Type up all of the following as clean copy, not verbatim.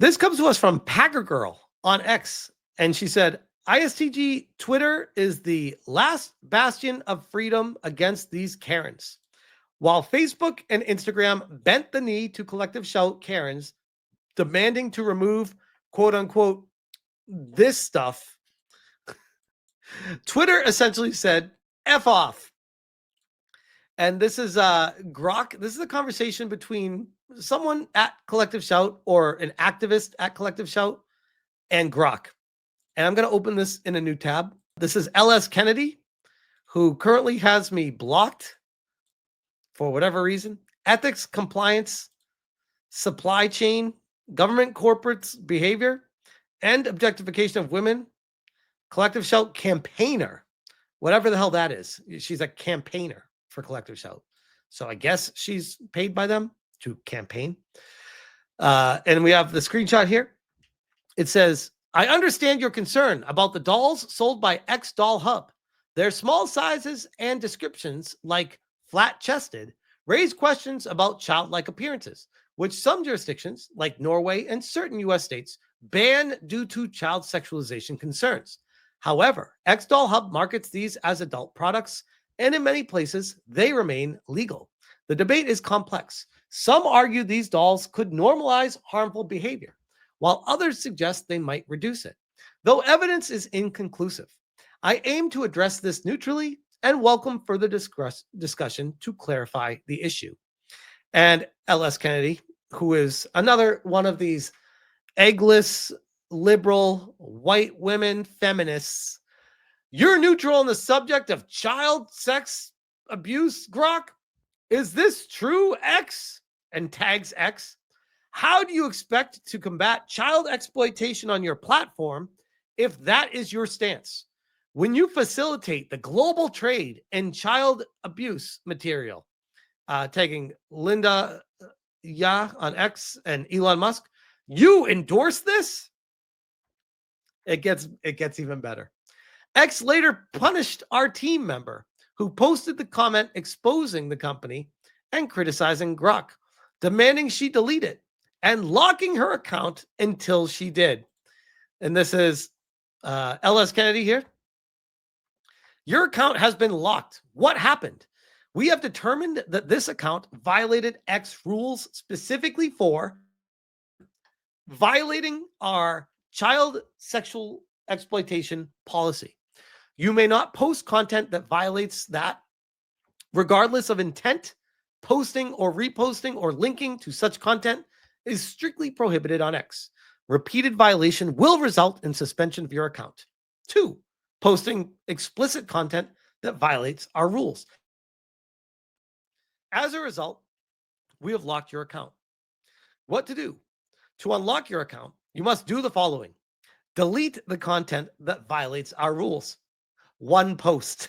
This comes to us from Packer Girl on X, and she said, ISTG Twitter is the last bastion of freedom against these Karens. While Facebook and Instagram bent the knee to collective shout Karens, demanding to remove, quote unquote, this stuff, Twitter essentially said, F off. And this is Grok. This is a conversation between someone at Collective Shout or an activist at Collective Shout and Grok. And I'm going to open this in a new tab. This is LS Kennedy, who currently has me blocked for whatever reason. Ethics, compliance, supply chain, government corporates behavior, and objectification of women. Collective Shout campaigner, whatever the hell that is. She's a campaigner for Collective Shout. So I guess she's paid by them to campaign. And we have the screenshot here. It says, I understand your concern about the dolls sold by X Doll Hub. Their small sizes and descriptions, like flat-chested, raise questions about childlike appearances, which some jurisdictions, like Norway and certain U.S. states, ban due to child sexualization concerns. However, X Doll Hub markets these as adult products, and in many places, they remain legal. The debate is complex. Some argue these dolls could normalize harmful behavior, while others suggest they might reduce it. Though evidence is inconclusive, I aim to address this neutrally and welcome further discussion to clarify the issue. And LS Kennedy, who is another one of these eggless, liberal, white women feminists, you're neutral on the subject of child sex abuse, Grok? Is this true, X? And tags X. How do you expect to combat child exploitation on your platform if that is your stance? When you facilitate the global trade in child abuse material, tagging Linda Ya on X and Elon Musk, you endorse this? It gets even better. X later punished our team member who posted the comment exposing the company and criticizing Grok, demanding she delete it and locking her account until she did. And this is LS Kennedy here. Your account has been locked. What happened? We have determined that this account violated X rules specifically for violating our child sexual exploitation policy. You may not post content that violates that, regardless of intent. Posting or reposting or linking to such content is strictly prohibited on X. Repeated violation will result in suspension of your account. 2, posting explicit content that violates our rules. As a result, we have locked your account. What to do? To unlock your account, you must do the following. Delete the content that violates our rules. 1 post.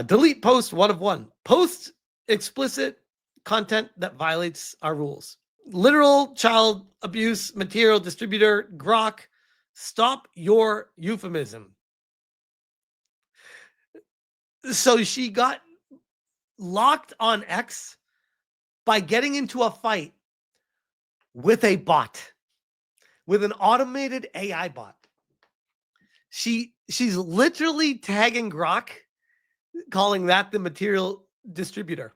Delete post 1 of 1. Post explicit content that violates our rules. Literal child abuse material distributor, Grok, stop your euphemism. So she got locked on X by getting into a fight with a bot, with an automated AI bot. She's literally tagging Grok, calling that the material distributor.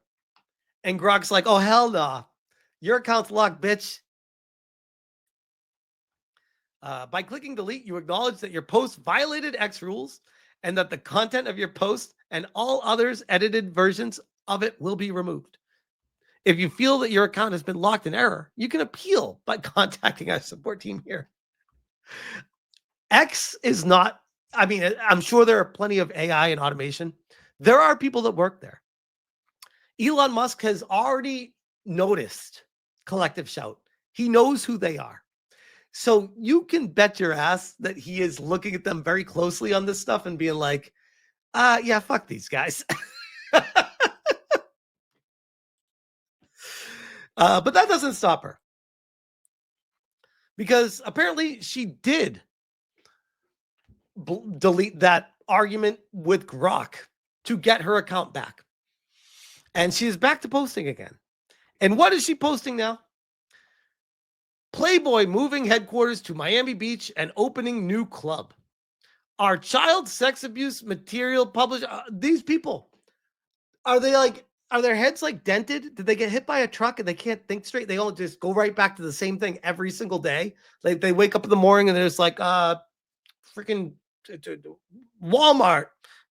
And Grok's like, oh, hell no. Your account's locked, bitch. By clicking delete, you acknowledge that your post violated X rules and that the content of your post and all others edited versions of it will be removed. If you feel that your account has been locked in error, you can appeal by contacting our support team here. X is not, I mean, I'm sure there are plenty of AI and automation. There are people that work there. Elon Musk has already noticed Collective Shout. He knows who they are. So you can bet your ass that he is looking at them very closely on this stuff and being like, yeah, fuck these guys. But that doesn't stop her. Because apparently she did delete that argument with Grok to get her account back. And she is back to posting again. And what is she posting now? Playboy moving headquarters to Miami Beach and opening new club. Are child sex abuse material published? These people, are their heads like dented? Did they get hit by a truck and they can't think straight? They all just go right back to the same thing every single day. Like they wake up in the morning and there's like, freaking Walmart,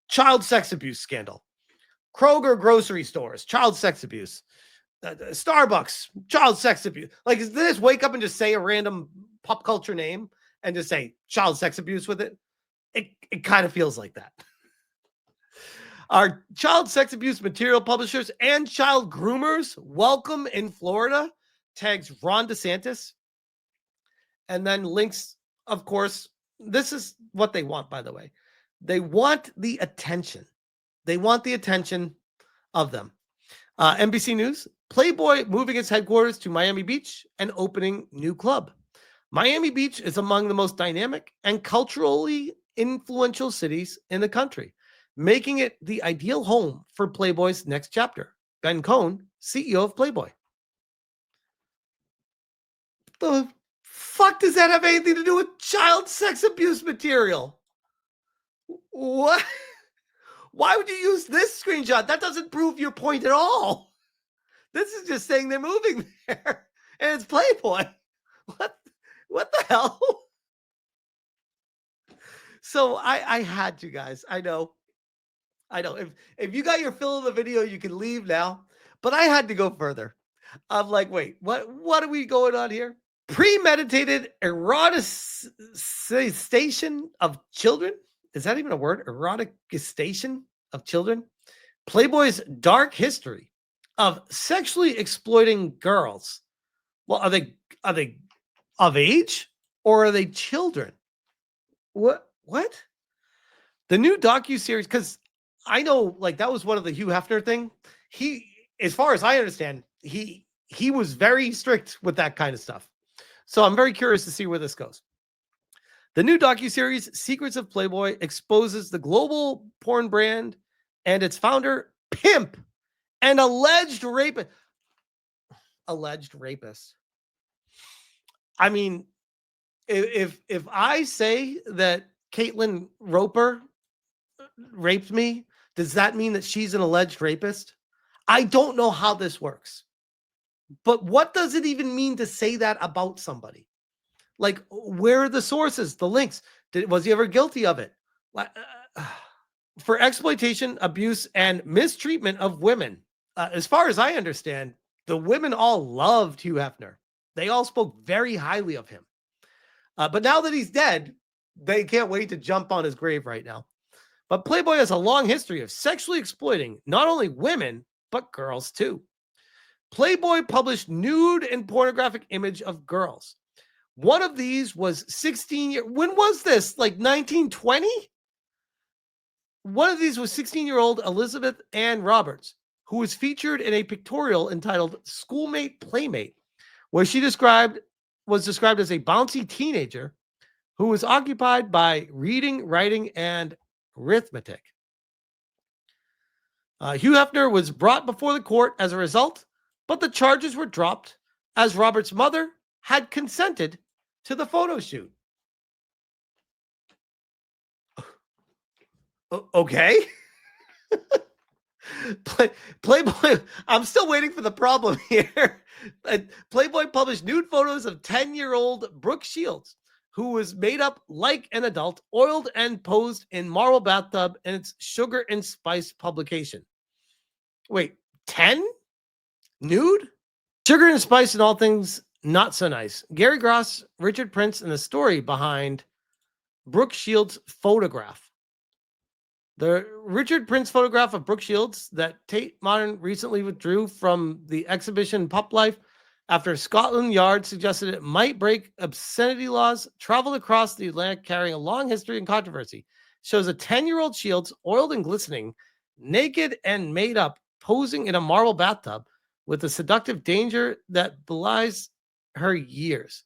child sex abuse scandal. Kroger grocery stores, child sex abuse. Starbucks, child sex abuse. Like, is they just wake up and just say a random pop culture name and just say child sex abuse with it? It kind of feels like that. Our child sex abuse material publishers and child groomers welcome in Florida, tags Ron DeSantis. And then links, of course, this is what they want, by the way. They want the attention. They want the attention of them. NBC News, Playboy moving its headquarters to Miami Beach and opening new club. Miami Beach is among the most dynamic and culturally influential cities in the country, making it the ideal home for Playboy's next chapter. Ben Cohn, CEO of Playboy. The fuck does that have anything to do with child sex abuse material? What? Why would you use this screenshot? That doesn't prove your point at all. This is just saying they're moving there, and it's Playboy. What the hell? So I had to, guys. I know. If you got your fill of the video, you can leave now. But I had to go further. I'm like, wait, what are we going on here? Premeditated eroticization of children? Is that even a word? Eroticization of children? Playboy's dark history of sexually exploiting girls. Well, are they of age or are they children? What? The new docuseries, because I know like that was one of the Hugh Hefner thing. He, as far as I understand, he was very strict with that kind of stuff. So I'm very curious to see where this goes. The new docuseries, Secrets of Playboy, exposes the global porn brand and its founder, pimp, and alleged rapist. Alleged rapist. I mean, if I say that Caitlin Roper raped me, does that mean that she's an alleged rapist? I don't know how this works. But what does it even mean to say that about somebody? Like, where are the sources, the links? Was he ever guilty of it? For exploitation, abuse, and mistreatment of women. As far as I understand, the women all loved Hugh Hefner. They all spoke very highly of him. But now that he's dead, they can't wait to jump on his grave right now. But Playboy has a long history of sexually exploiting not only women, but girls too. Playboy published nude and pornographic image of girls. One of these was 16 years. When was this? Like 1920? One of these was 16-year-old Elizabeth Ann Roberts, who was featured in a pictorial entitled Schoolmate Playmate, where she was described as a bouncy teenager who was occupied by reading, writing, and arithmetic. Hugh Hefner was brought before the court as a result, but the charges were dropped as Robert's mother had consented to the photo shoot. Okay. Playboy, I'm still waiting for the problem here. Playboy published nude photos of 10-year-old Brooke Shields, who was made up like an adult, oiled and posed in marble bathtub in its Sugar and Spice publication. Wait, 10? Nude? Sugar and Spice and all things not so nice. Gary Gross, Richard Prince, and the story behind Brooke Shields' photograph. The Richard Prince photograph of Brooke Shields that Tate Modern recently withdrew from the exhibition Pup Life after Scotland Yard suggested it might break obscenity laws, traveled across the Atlantic carrying a long history and controversy. Shows a 10-year-old Shields, oiled and glistening, naked and made up, posing in a marble bathtub with a seductive danger that belies her years.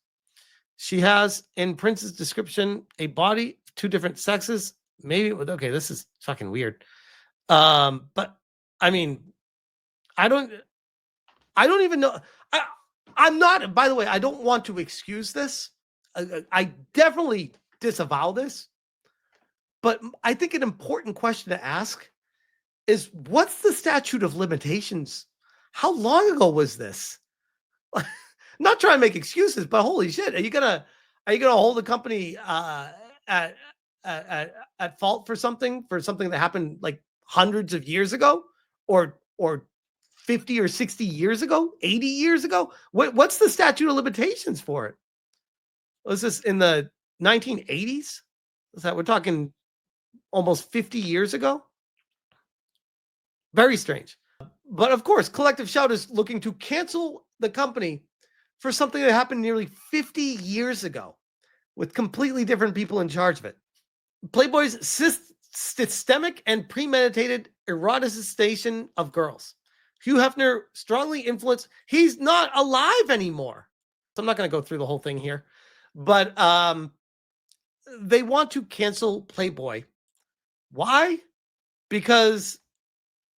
She has, in Prince's description, a body, two different sexes. Maybe, okay, this is fucking weird. But I mean, I don't even know. I'm not, by the way, I don't want to excuse this. I definitely disavow this. But I think an important question to ask is, what's the statute of limitations? How long ago was this? Not trying to make excuses, but holy shit, are you gonna hold the company at, at fault for something that happened like hundreds of years ago, or 50 or 60 years ago, 80 years ago? What's the statute of limitations for it? Was this in the 1980s? Is that, we're talking almost 50 years ago? Very strange. But of course, Collective Shout is looking to cancel the company for something that happened nearly 50 years ago with completely different people in charge of it. Playboy's systemic and premeditated eroticization of girls. Hugh Hefner strongly influenced. He's not alive anymore. So I'm not going to go through the whole thing here, but they want to cancel Playboy. Why? Because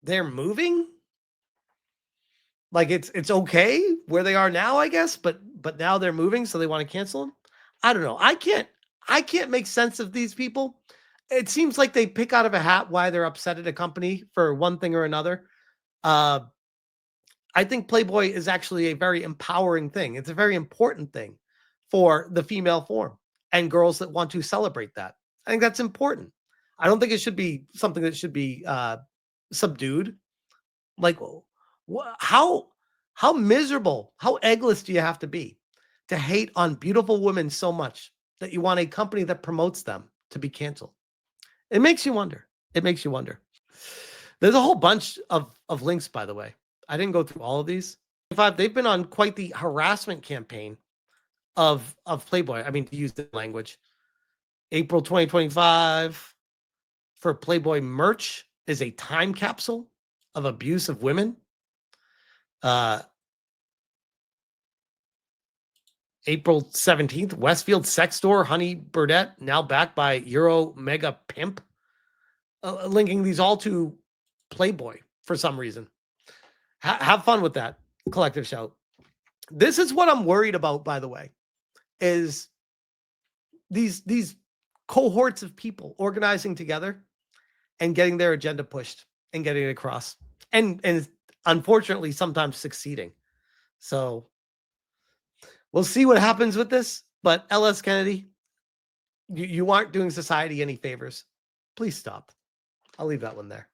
they're moving. Like it's okay where they are now, I guess, but now they're moving, so they want to cancel them. I don't know. I can't make sense of these people. It seems like they pick out of a hat why they're upset at a company for one thing or another. I think Playboy is actually a very empowering thing. It's a very important thing for the female form and girls that want to celebrate that. I think that's important. I don't think it should be something that should be subdued. Like, how miserable, how eggless do you have to be to hate on beautiful women so much that you want a company that promotes them to be canceled? It makes you wonder. It makes you wonder. There's a whole bunch of links, by the way. I didn't go through all of these. They've been on quite the harassment campaign of Playboy. I mean, to use the language. April 2025 for Playboy merch is a time capsule of abuse of women. April 17th, Westfield sex store, Honey Burdette, now backed by Euro Mega Pimp. Linking these all to Playboy for some reason. Have fun with that, Collective Shout. This is what I'm worried about, by the way, is these cohorts of people organizing together and getting their agenda pushed and getting it across. And unfortunately, sometimes succeeding. So we'll see what happens with this. But LS Kennedy, you aren't doing society any favors. Please stop. I'll leave that one there.